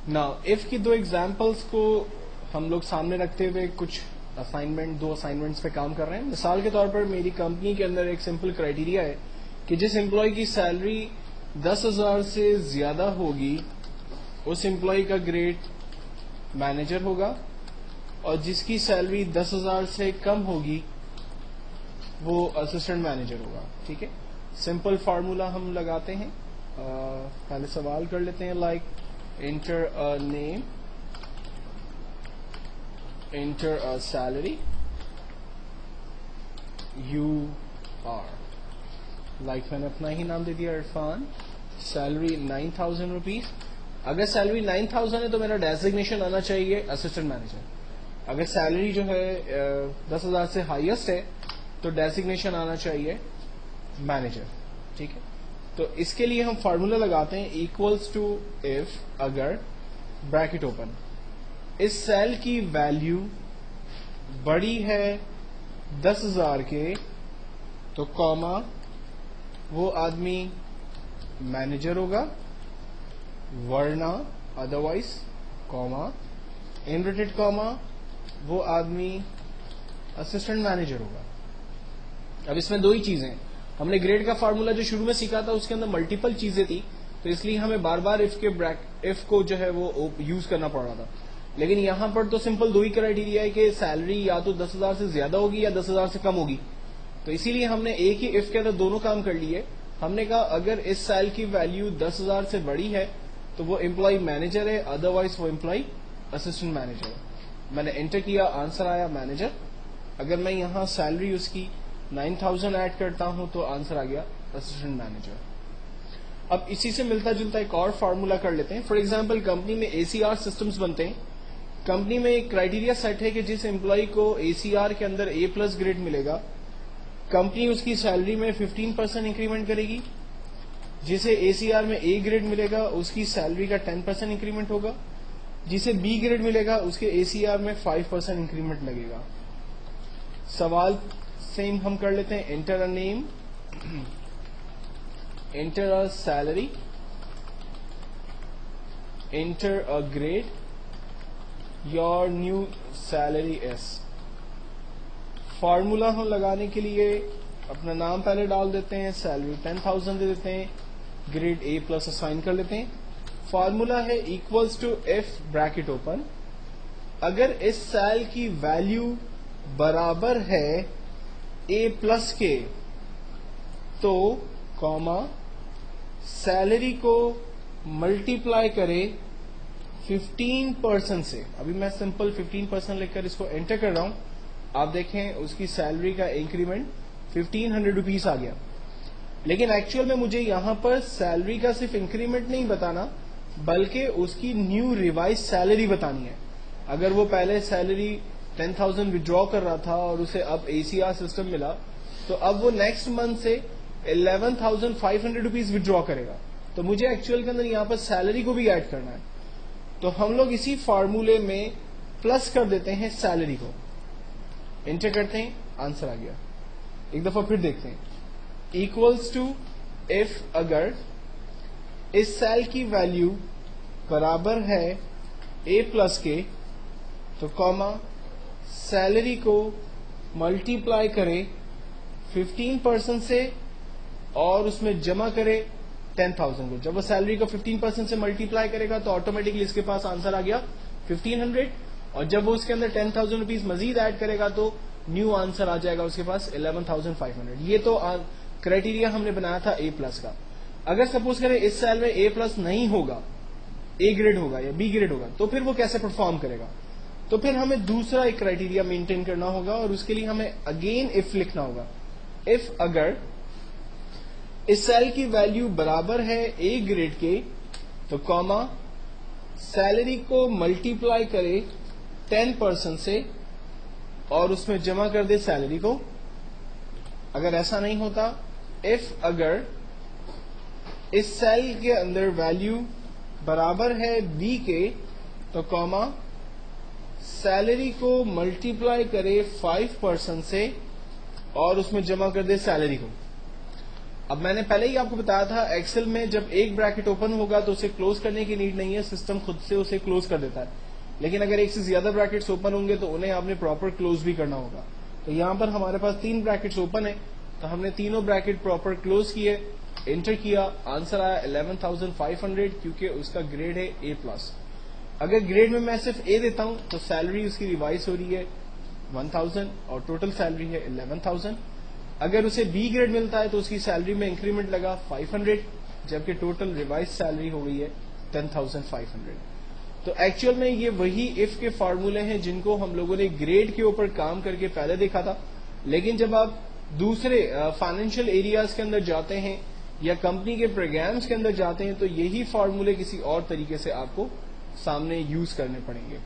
نا اف کی دو ایگزامپلس کو ہم لوگ سامنے رکھتے ہوئے کچھ دو اسائنمنٹس پہ کام کر رہے ہیں. مثال کے طور پر میری کمپنی کے اندر ایک سمپل کرائیٹیریا ہے کہ جس امپلائی کی سیلری 10,000 سے زیادہ ہوگی اس امپلائی کا گریڈ مینیجر ہوگا, اور جس کی سیلری 10,000 سے کم ہوگی وہ اسسٹنٹ مینیجر ہوگا. ٹھیک ہے, سمپل فارمولا ہم لگاتے ہیں. پہلے سوال کر لیتے ہیں, like enter a name, enter a salary, you are, like میں نے اپنا ہی نام دے دیا عرفان, سیلری 9,000 روپیز. اگر سیلری 9,000 ہے تو میرا ڈیزگنیشن آنا چاہیے اسسٹنٹ مینیجر. اگر سیلری جو ہے 10,000 سے ہائیسٹ ہے تو ڈیزگنیشن آنا چاہیے مینیجر. ٹھیک ہے, تو اس کے لیے ہم فارمولا لگاتے ہیں ایکولس ٹو اف اگر بریکٹ اوپن اس سیل کی ویلیو بڑی ہے 10,000 کے تو کاما وہ آدمی مینیجر ہوگا, ورنہ ادروائز کاما انورٹڈ کاما وہ آدمی اسسٹنٹ مینیجر ہوگا. اب اس میں دو ہی چیزیں, ہم نے گریڈ کا فارمولا جو شروع میں سیکھا تھا اس کے اندر ملٹیپل چیزیں تھی, تو اس لیے ہمیں بار بار اف کو جو ہے وہ یوز کرنا پڑ رہا تھا. لیکن یہاں پر تو سمپل دو ہی کرائیٹیریا ہے کہ سیلری یا تو 10,000 سے زیادہ ہوگی یا 10,000 سے کم ہوگی, تو اسی لیے ہم نے ایک ہی اف کے اندر دونوں کام کر لیے. ہم نے کہا اگر اس سیل کی ویلیو 10,000 سے بڑی ہے تو وہ امپلائی مینیجر ہے, ادروائز وہ امپلائی اسسٹنٹ مینیجر ہے. میں نے انٹر کیا, آنسر آیا مینیجر. اگر میں یہاں سیلری اس کی 9,000 ایڈ کرتا ہوں تو آنسر آ گیا اسسٹنٹ مینیجر. اب اسی سے ملتا جلتا ایک اور فارمولا کر لیتے ہیں. فار ایگزامپل کمپنی میں اے سی آر سسٹمز بنتے ہیں. کمپنی میں ایک کرائیٹیریا سیٹ ہے کہ جس امپلائی کو اے سی آر کے اندر اے پلس گریڈ ملے گا کمپنی اس کی سیلری میں 15% انکریمنٹ کرے گی. جسے اے سی آر میں اے گریڈ ملے گا اس کی سیلری کا 10% انکریمنٹ ہوگا. جسے بی گریڈ ملے گا اس کے اے سی آر میں 5% انکریمنٹ لگے گا. سوال سیم ہم کر لیتے ہیں, enter a name, enter a salary, enter a grade, your new salary is. Formula ہم لگانے کے لیے اپنا نام پہلے ڈال دیتے ہیں, سیلری 10,000 دے دیتے ہیں, گریڈ اے پلس اسائن کر لیتے ہیں. فارمولا ہے equals to F bracket open اگر اس سیل کی ویلیو برابر ہے اے پلس کے تو کاما سیلری کو ملٹیپلائی کرے 15% سے. ابھی میں سمپل 15% لکھ کر اس کو انٹر کر رہا ہوں. آپ دیکھیں اس کی سیلری کا انکریمنٹ 1,500 روپیز آ گیا. لیکن ایکچوئل میں مجھے یہاں پر سیلری کا صرف انکریمنٹ نہیں بتانا بلکہ اس کی نیو ریوائز سیلری بتانی ہے. اگر وہ پہلے سیلری 10,000 وڈرا کر رہا تھا اور اسے اب اے سی آر سسٹم ملا تو اب وہ نیکسٹ منتھ سے 11,500 روپیز وڈرا کرے گا. تو مجھے ایکچوئل کے اندر یہاں پر سیلری کو بھی ایڈ کرنا ہے. تو ہم لوگ اسی فارمولے میں پلس کر دیتے ہیں سیلری کو, انٹر کرتے ہیں, آنسر آ گیا. ایک دفعہ پھر دیکھتے ہیں, ایکولس ٹو ایف اگر اس سیل کی ویلیو برابر ہے اے پلس کے تو کاما سیلری کو ملٹیپلائی کرے 15% سے اور اس میں جمع کرے 10,000 کو. جب وہ سیلری کو 15% سے ملٹیپلائی کرے گا تو آٹومیٹکلی اس کے پاس آنسر آ گیا 1,500, اور جب وہ اس کے اندر 10,000 روپیز مزید ایڈ کرے گا تو نیو آنسر آ جائے گا اس کے پاس 11,500. یہ تو کرائیٹیریا ہم نے بنایا تھا اے پلس کا. اگر سپوز کریں اس سیل میں اے پلس نہیں ہوگا, اے گریڈ ہوگا یا بی گریڈ ہوگا, تو پھر وہ کیسے پرفارم کرے گا؟ تو پھر ہمیں دوسرا ایک کرائیٹیریا مینٹین کرنا ہوگا اور اس کے لیے ہمیں اگین اف لکھنا ہوگا. اف اگر اس سیل کی ویلیو برابر ہے اے گریڈ کے تو کاما سیلری کو ملٹیپلائی کرے 10% سے اور اس میں جمع کر دے سیلری کو. اگر ایسا نہیں ہوتا, اف اگر اس سیل کے اندر ویلیو برابر ہے بی کے تو کاما سیلری کو ملٹیپلائی کرے 5% سے اور اس میں جمع کر دے سیلری کو. اب میں نے پہلے ہی آپ کو بتایا تھا ایکسل میں جب ایک بریکٹ اوپن ہوگا تو اسے کلوز کرنے کی نیڈ نہیں ہے, سسٹم خود سے اسے کلوز کر دیتا ہے. لیکن اگر ایک سے زیادہ بریکٹس اوپن ہوں گے تو انہیں آپ نے پراپر کلوز بھی کرنا ہوگا. تو یہاں پر ہمارے پاس 3 بریکٹس اوپن ہیں, تو ہم نے تینوں بریکٹ پراپر کلوز کیے, انٹر کیا, آنسر آیا 11,500 کیونکہ اس کا گریڈ ہے A+. اگر گریڈ میں صرف A دیتا ہوں تو سیلری اس کی ریوائز ہو رہی ہے 1,000 اور ٹوٹل سیلری ہے 11,000. اگر اسے B گریڈ ملتا ہے تو اس کی سیلری میں انکریمنٹ لگا 500 جبکہ ٹوٹل ریوائز سیلری ہو گئی ہے 10,500. تو ایکچوئل میں یہ وہی اف کے فارمولے ہیں جن کو ہم لوگوں نے گریڈ کے اوپر کام کر کے پہلے دیکھا تھا. لیکن جب آپ دوسرے فائنینشیل ایریاز کے اندر جاتے ہیں یا کمپنی کے پروگرامز کے اندر جاتے ہیں تو یہی فارمولے کسی اور طریقے سے آپ کو سامنے یوز کرنے پڑیں گے.